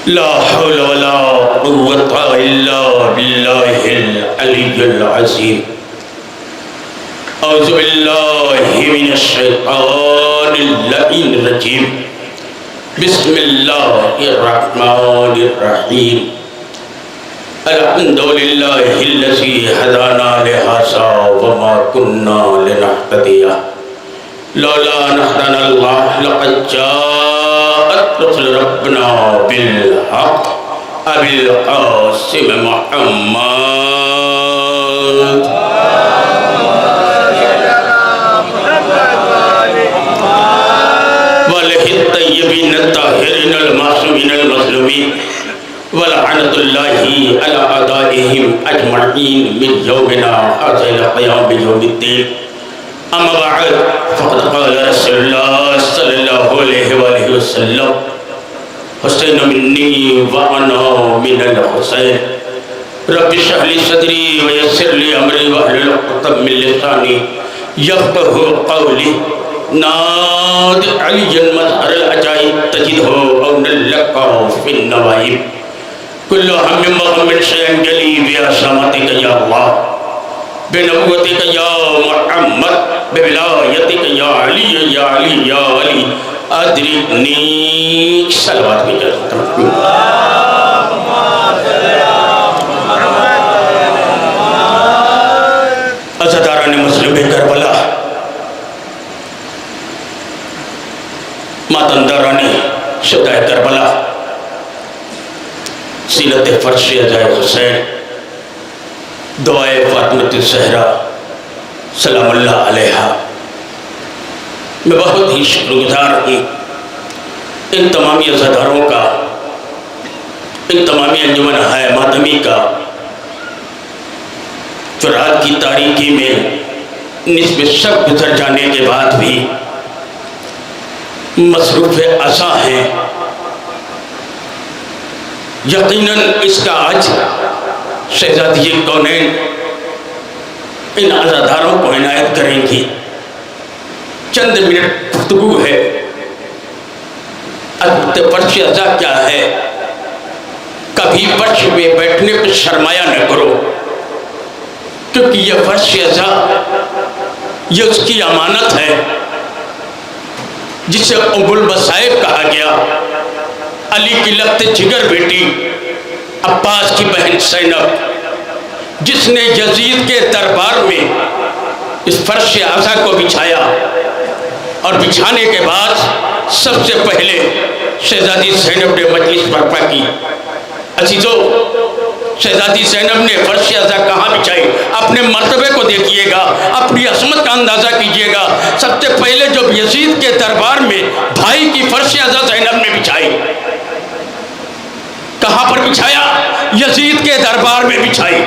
لا حول ولا قوة إلا بالله العلي العظيم أعوذ بالله من الشيطان اللعين الرجيم بسم الله الرحمن الرحيم الحمد لله الذي هدانا لهذا وما كنا لنهتدي لولا أن هدانا الله لقد جاءت رسل ربنا بالحق أبي القاسم محمد وآله الطيبين الطاهرين المعصومين المظلومين ولعنة الله على أعدائهم أجمعين من يومنا هذا إلى قيام يوم الدين. أما بعد فقد قال رسول الله صلى الله عليه وآله وسلم حسين مني وأنا من الحسين رب اشرح لي صدري ويسر لي أمري واحلل عقدة من لساني يفقهوا قولي ناد علي المظهر العجائب تجده عونا لك في النوائب كل هم وغم شيء جلي بعظمتك يا الله بنبوتك يا محمد بولایتک یا علی یا علی یا علی ادرکنی صلوات بھی جاتا عزاداران مظلوم کربلا ماتنداران شہدائے کربلا سیرت فرش عزائے حسین دعائے فاطمۃ الزہرا سلام اللہ علیہ. میں بہت ہی شکر گزار ہوں ان تمامی عزاداروں کا، ان تمامی انجمن ہائے ماتمی کا جو رات کی تاریکی میں نصف شب گزر جانے کے بعد بھی مصروف عزا ہیں. یقیناً اس کا آج شہزادی کونین ان عزاداروں کو عنایت کریں گی. چند منٹ گفتگو ہے. فرش عزا کیا ہے؟ کبھی فرش میں بیٹھنے پر شرمایا نہ کرو، کیونکہ یہ فرش عزا یہ اس کی امانت ہے جسے ام المصائب کہا گیا. علی کی لخت جگر بیٹی عباس کی بہن زینب جس نے یزید کے دربار میں اس فرش عزا کو بچھایا اور بچھانے کے بعد سب سے پہلے شہزادی زینب نے مجلس برپا کی. عزیزو، شہزادی زینب نے فرش عزا کہاں بچھائی؟ اپنے مرتبے کو دیکھیے گا، اپنی عظمت کا اندازہ کیجیے گا. سب سے پہلے جب یزید کے دربار میں بھائی کی فرش عزا زینب نے بچھائی. کہاں پر بچھایا؟ یزید کے دربار میں بچھائی.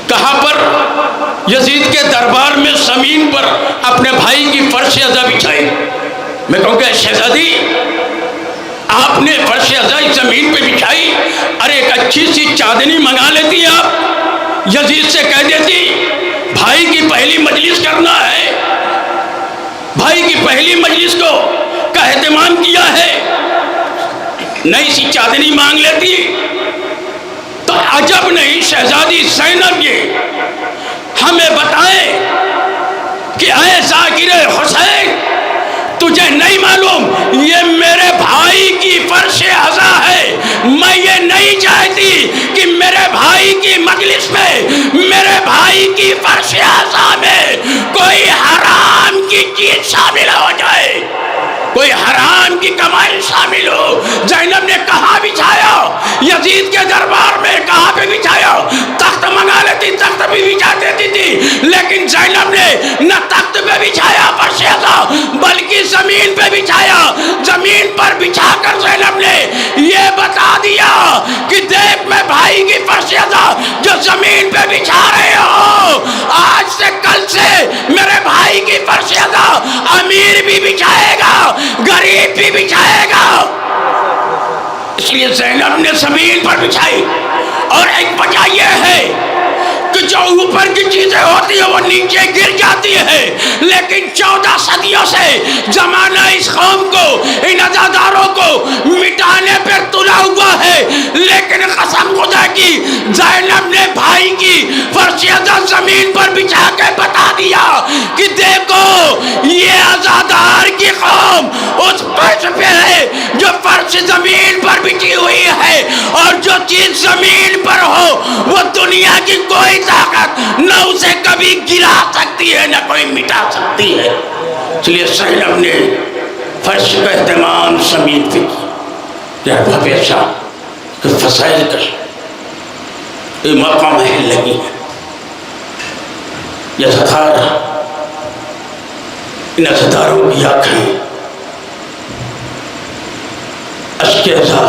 کہاں پر؟ یزید کے دربار میں زمین پر اپنے بھائی کی فرش عزا بچھائی. میں کہوں کہ شہزادی آپ نے فرش عزا زمین پہ بچھائی، ارے ایک اچھی سی چادنی منگا لیتی آپ، یزید سے کہہ دیتی بھائی کی پہلی مجلس کرنا ہے، بھائی کی پہلی مجلس کو کا اہتمام کیا ہے، نئی سی چادنی مانگ لیتی. تو عجب نہیں شہزادی زینب یہ ہمیں بتائیں کہ اے ذاکر حسین، تجھے نہیں معلوم یہ میرے بھائی کی فرش عزا ہے. میں یہ نہیں چاہتی کہ میرے بھائی کی مجلس میں، میرے بھائی کی فرش عزا میں کوئی حرام کی چیز شامل ہو جائے، کوئی حرام کی کمائی شامل ہو. زینب نے کہاں بچھایا؟ یزید کے دربار میں. کہاں پہ بچھایا؟ تخت منگا لیتی، تخت بھی بچھا دیتی تھی، لیکن زینب نے نہ تخت پہ بچھایا فرش عزا بلکہ زمین پہ بچھایا. زمین پر بچھا کر زینب نے یہ بتا دیا کہ دیکھ میں بھائی کی فرش عزا جو زمین پہ بچھا رہے ہو، آج سے کل سے میرے بھائی کی فرش عزا امیر بھی بچھائے گا، غریب بھی بچھائے گا. اس لیے زینب نے زمین پر بچھائی. اور ایک وجہ یہ ہے کہ جو اوپر کی چیزیں ہوتی ہیں وہ نیچے گر جاتی ہیں، لیکن 14 صدیوں سے زمانہ اس قوم کو، ان عزاداروں کو زمین پر بچھا کے بتا دیا کہ دیکھو یہ عزادار کی قوم اس فرش پہ ہے جو فرش زمین پر بچھی ہوئی ہے، اور جو چیز زمین پر ہو وہ دنیا کی کوئی طاقت نہ اسے کبھی گرا سکتی ہے نہ کوئی مٹا سکتی ہے۔ اس لیے زینب نے فرش کا اہتمام زمین پہ کیا، پیشہ کہ فسائل کا یہ موقع محل نہیں ہے۔ یہ ستارہ، ان ستاروں کی آنکھیں اشک ازا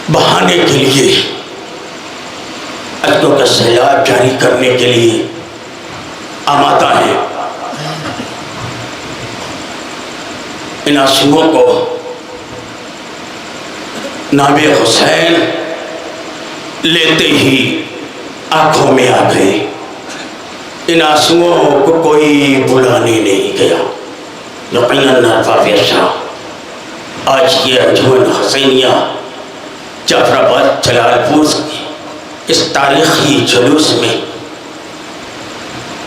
بہانے کے لیے، اشکوں کا سیلاب جاری کرنے کے لیے آمادہ ہیں۔ ان آنسوؤں کو نام حسین لیتے ہی آنکھوں میں آ گئے۔ ان آنسوؤں کو کوئی بلانے نہیں گیا۔ یقیناً نرفا آج یہ انجمن حسینیہ جعفر آباد جلال پور کی اس تاریخی جلوس میں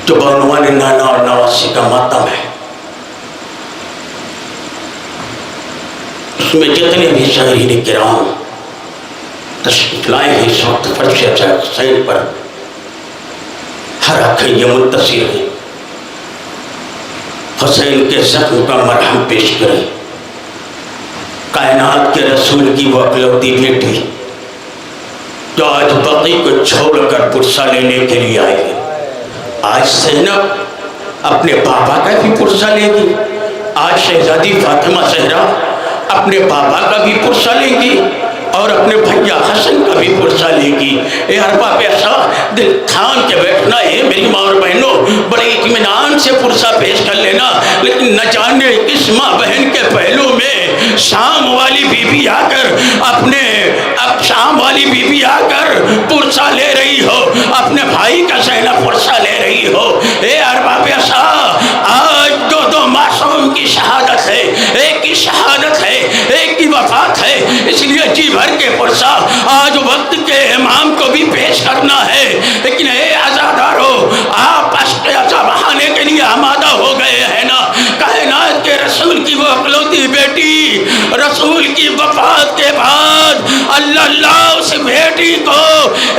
جو بعنوان نانا اور نواسی کا ماتم ہے، اس میں جتنے بھی شاہرین کرام تشریف لائے ہیں اس وقت فرش حسین پر، ہر آنکھیں یہ منتصر ہیں حسین کے زخم کا مرہم پیش کریں۔ کائنات کے رسول کی وہ اکلوتی بیٹی جو آج بقی کو چھوڑ کر پرسہ لینے کے لیے آئی ہے، آج زینب اپنے بابا کا بھی پرسہ لے گی، آج شہزادی فاطمہ زہرا اپنے بابا کا بھی پرسہ لے گی اور اپنے بھیا حسن کا بھی پرسہ لے گی۔ اے ارباب ایسا دل تھام کے بیٹھنا ہے میری ماں اور بہنوں، بڑے اطمینان سے پرسہ پیش کر لینا، لیکن نہ جانے کس ماں بہن کے پہلو میں شام والی بی بی آ کر شام والی بی بی آ کر پرسہ لے رہی ہو، اپنے بھائی کا زینب پرسہ لے رہی ہو۔ اے ارباب ایسا آج دو معصوم کی شہادت ہے، ایک کی شہادت ہے، ایک کی وفات ہے، اس لیے جی بھر کے پرسہ آج وقت کے امام کو بھی پیش کرنا ہے۔ لیکن اے عزادارو، آپ اشک ازا بہانے کے لیے آمادہ ہو گئے ہیں نا؟ کائنات کے رسول کی وہ اکلوتی بیٹی، رسول کی وفات کے بعد اللہ اس بیٹی کو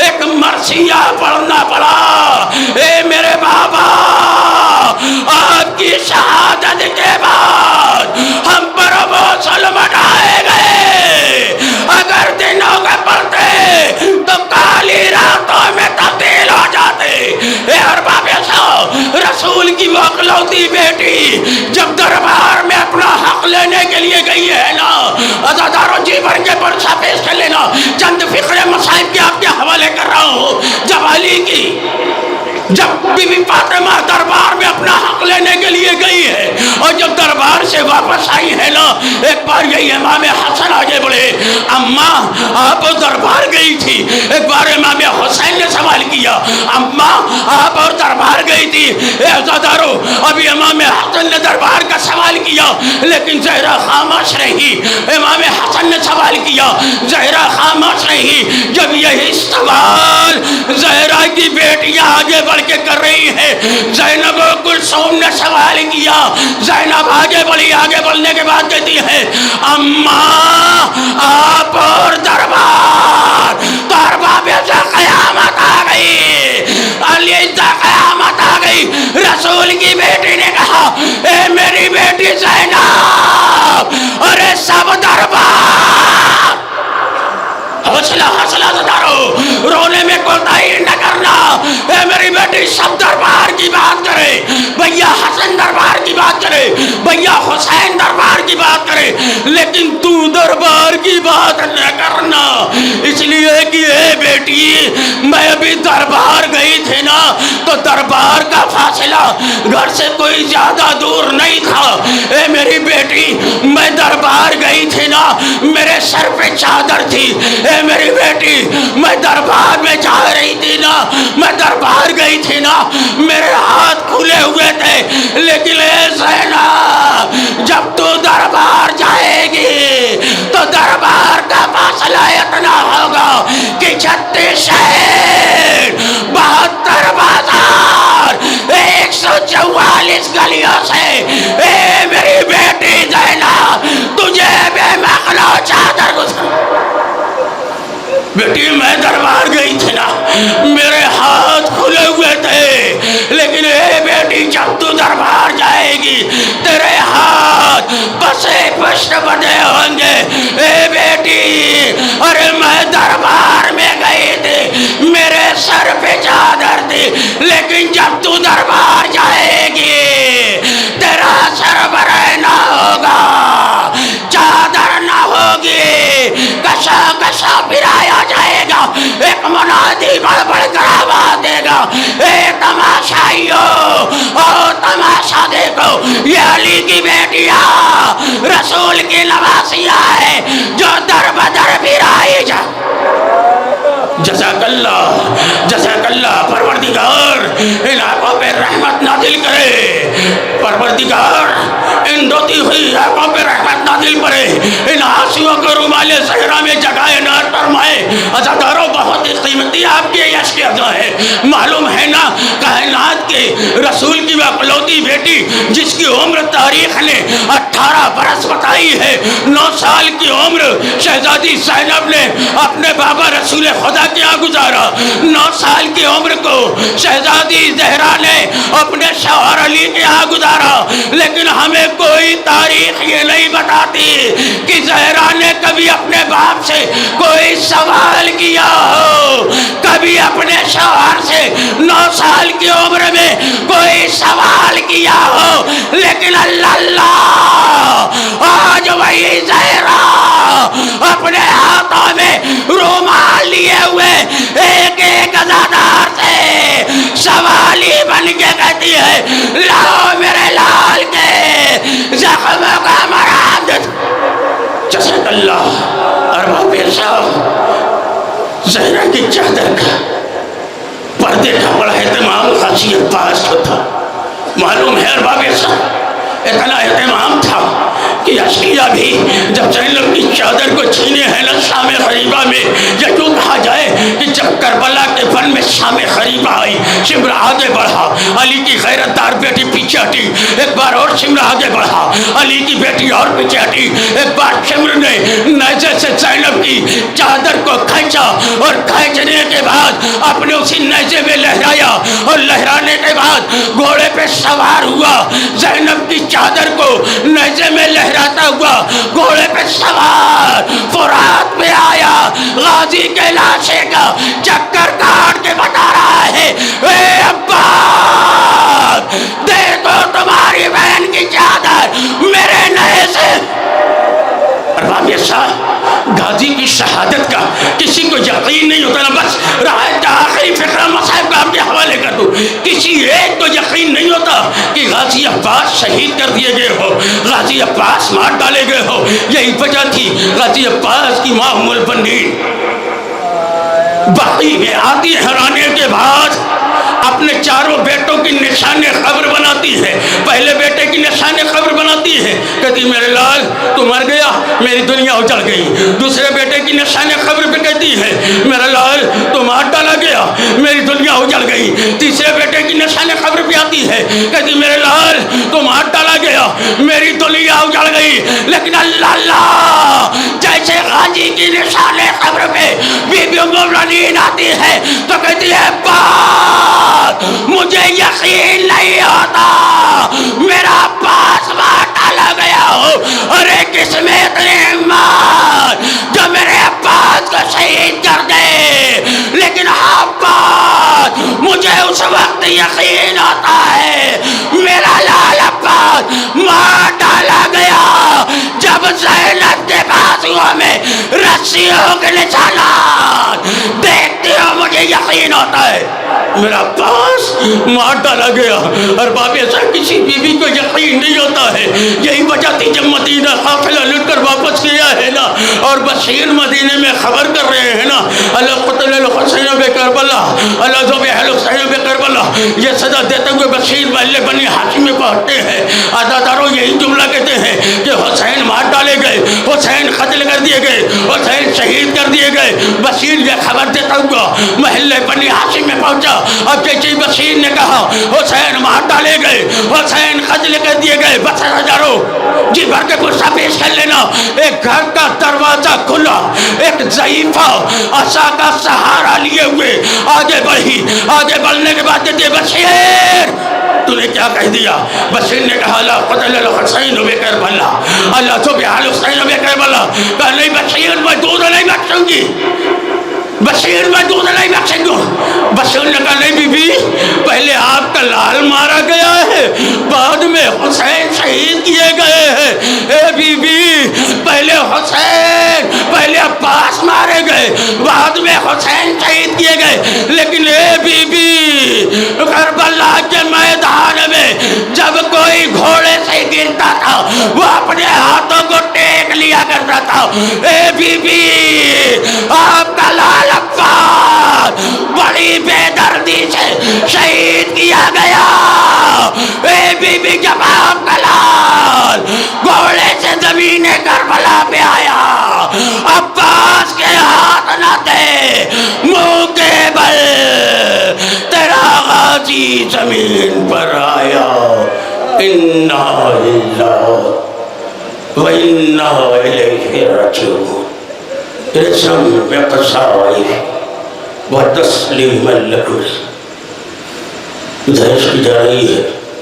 ایک مرثیہ پڑھنا پڑا۔ اے میرے بابا، آپ کی شہادت کے بعد ہم پر وہ ظلم ڈھائے گئے، اگر دنوں کے پڑھتے تو کالی راتوں میں تبدیل ہو جاتے۔ اے ارباب رسول کی وہ اکلوتی بیٹی جب دربار میں اپنا حق لینے کے لیے گئی ہے نا، عزاداروں جی بھر کے پرسہ پیش کر لینا۔ چند فقرے مصائب کے آپ کے حوالے کر رہا ہوں۔ جب بی بی فاطمہ دربار میں اپنا حق لینے کے لیے گئی ہے اور جب دربار سے واپس آئی ہے نا، ایک بار یہی امام حسن آگے بڑھے، اماں آپ دربار گئی تھی۔ ایک بار امام حسین نے سوال کیا، اماں آپ اور دربار گئی تھی۔ اے عزادارو، ابھی امام حسن نے دربار کا سوال کیا لیکن زہرا خاموش رہی۔ امام حسن نے سوال کیا، زہرا خاموش رہی۔ جب یہی سوال زہرا کی بیٹیاں آگے بڑھ کے کر رہی ہے، زینب کلثوم نے سوال کیا، زینب آگے بڑھی، آگے بڑھنے کے بعد کہتی ہے، اماں آپ اور دربار سے قیامت آ گئی، علی سے قیامت آ گئی۔ رسول کی بیٹی نے کہا، اے میری بیٹی زینب، ارے سب دربار، حوصلہ دارو، رونے میں کوتاہی نہ کرنا۔ اے میری بیٹی سب دربار کی بات کرے، بھیا حسن دربار کی بات کرے، بھیا حسین دربار کی بات کرے، لیکن تو دربار کی بات نہ کرنا، اس لیے کہ اے بیٹی میں ابھی دربار گئی تھی نا، تو دربار کا فاصلہ گھر سے کوئی زیادہ دور نہیں تھا۔ اے میری بیٹی میں دربار گئی تھی نا، میرے سر پہ چادر تھی۔ اے میری بیٹی میں دربار میں جا رہی تھی نا، میں دربار گئی تھی نا، میرے ہاتھ کھلے ہوئے تھے، لیکن اے زینب جب تو دربار جائے گی تو دربار کا فاصلہ اتنا ہوگا کہ 36 شہر لیکن جب تو دربار جائے گی تیرے ہاتھ بسے پشت بندے ہوں گے. اے بیٹی ارے میں دربار میں گئی تھی, میرے سر پہ چادر تھی, لیکن جب تو دربار جائے گی تیرا سر برہنہ ہوگا, چادر نہ ہوگی, کشا کشا پھرایا جائے گا. ایک منادی بڑھ بڑھ کر آواز دے گا, اے تماشائیو او تماشا دیکھو, یہ علی کی بیٹیاں رسول کی نواسیاں ہیں جو در بدر پھرائی جا. جزاک اللہ پروردگار ان آنکھوں پہ رحمت نازل کرے, پروردگار ان روتی ہوئی آنکھوں پہ رحمت نازل کرے, ان آنسوؤں کو رومال صحرا میں جگائے نار فرمائے. عزاداروں بہت ہی قیمتی آپ کے یش کے عزا ہے. معلوم ہے نا کائنات کے رسول کی وہ اکلوتی بیٹی جس کی عمر تاریخ نے 18 برس بتائی ہے, 9 سال کی عمر شہزادی زینب نے اپنے بابا رسول خدا کیا گزارا, 9 سال کی عمر کو شہزادی زہرا نے اپنے شوہر علی کیا گزارا. لیکن ہمیں کوئی تاریخ یہ نہیں بتاتی کہ زہرا نے کبھی اپنے باپ سے کوئی سوال کیا ہو, کبھی اپنے شوہر سے 9 سال کی عمر میں کوئی سوال کیا ہو. لیکن اللہ آج وہی زہرا اپنے ہاتھوں میں رومال لیے ہوئے ایک ایک عزادار سے سوالی بن کے کہتی ہے, لاؤ میرے لال کے زخموں کا مرہم. جزاک اللہ. ارباب صاحب زہرا کی چادر کا پردے کا بڑا اہتمام غازی عباس کو تھا. معلوم ہے ارباب صاحب اتنا اہتمام تھا کہ اشقیہ بھی جب زینب کی چادر کو چھینے ہیں نا شام غریبہ میں, یا کیوں کہا جائے کہ جب کربلا کے فن میں شام غریبہ آئی, شمر آگے بڑھا, علی کی غیرت دار بیٹی پیچھے ہٹی, ایک بار اور شمر آگے بڑھا, علی کی بیٹی اور پیچھے ہٹی, ایک بار شمر نے نیزے سے زینب کی چادر کو کھینچا اور کھینچنے کے بعد اپنے اسی نیزے میں لہرایا, اور لہرانے کے بعد گھوڑے پہ سوار ہوا, زینب کی چادر کو نیزے میں لہراتا ہوا گھوڑے پہ سوار فرات میں آیا. غازی کے لاشے کا چکر کاٹ کے بتا رہا ہے, اے عباس دیکھو تمہاری بہن کی چادر میرے نیزے. ارباب صاحب غازی کی شہادت کا کسی کو یقین نہیں ہوتا نا, بس رعایت آخری فقرہ مصاحب کا آپ کے حوالے کر دوں, کسی ایک کو یقین نہیں ہوتا کہ غازی عباس شہید کر دیے گئے ہو, غازی عباس مار ڈالے گئے ہو. یہی وجہ تھی غازی عباس کی ماں ام البنین بقیع میں آتی ہرانے کے بعد اپنے چاروں بیٹوں کی نشان قبر بناتی ہے. پہلے بیٹے کی نشان قبر بناتی ہے, کہتی میرے لال تو مر گیا, میری دنیا اجڑ گئی. دوسرے بیٹے کی نشان قبر پہ کہتی ہے میرا لال تو مار ڈالا گیا, میری دنیا اجڑ گئی. تیسرے بیٹے کی نشان قبر پہ آتی ہے, کہتی میرے لال تو مار ڈالا گیا, میری دنیا اجڑ گئی. لیکن اللہ جیسے غازی کی نشان قبر پہ بی بی ام المؤمنین آتی ہے تو کہتی ہے بات مجھے یقین نہیں ہوتا میرا پاس مار ڈالا گیا ہو. ارے کس میں اتنی ہمت جو میرے عباس کو شہید کر دے, لیکن عباس مجھے اس وقت یقین ہوتا ہے میرا لال عباس مار ڈالا گیا جب زینب کے بازوؤں میں رسیوں کے نشانات دیکھتی ہو, مجھے یقین ہوتا ہے میرا عباس مار ڈالا گیا. اور باپ ایسا کسی بیوی کو یقین نہیں ہوتا ہے. یہی وجہ تھی جب مدینہ قافلہ لٹ کر واپس کیا ہے نا, اور بشیر مدینے میں خبر کر رہے ہیں نا, اللہ قتل الحسین بے کربلا, اللہ ذبح الحسین بے کربلا, یہ صدا دیتے ہوئے بشیر محلے بنی ہاشم میں پہنچتے ہیں. عزاداروں یہی جملہ کہتے ہیں کہ حسین مار ڈالے گئے, حسین قتل کر دیے گئے, حسین شہید کر دیے گئے. بشیر یہ خبر دیتا ہوا محلے بنی ہاشم میں پہنچا. اب جیسے بشیر نے کہا حسین مار ڈالے گئے, حسین قتل کر دیے گئے, بس عزاداروں جی بھر کے غصہ پیش کر لینا. ایک گھر کا دروازہ کھلا, ایک ضعیفہ عصا کا سہارا لیے ہوئے آگے بڑھی. آگے بڑھنے کے بعد کہتے بشیر تو نے کیا کہہ دیا؟ بشیر نے کہا لا قتل الحسین بکربلا، اللہ تو بحال حسین بکربلا. کہا نہیں بشیر میں دودھ نہیں بخشوں گی، بشیر میں دودھ نہیں بخشوں گی. بشیر نے کہا نہیں بی بی، پہلے آپ کا لال مارا گیا ہے، بعد میں حسین شہید کیے گئے ہیں. اے بی بی، پہلے حسین، پہلے عباس مارے گئے، بعد میں حسین شہید کیے گئے. لیکن اے بی بی، کربلا کے میدان میں جب کوئی گھوڑے سے گرتا تھا وہ اپنے ہاتھوں کو ٹیک لیا کرتا تھا. اے بی بی، آپ کا لال عباس بڑی بے دردی سے شہید کیا گیا. اے بی بی، جب آپ کا لال گھوڑے سے زمین کربلا پہ آیا، عباس کے ہاتھ نہ تھے، منہ کے بل تیرا غازی زمین پر آیا. انا للہ و انا الیہ راجعون. رسم بقصائف و تسلیم لکل. ادھر اس کی جا رہی ہے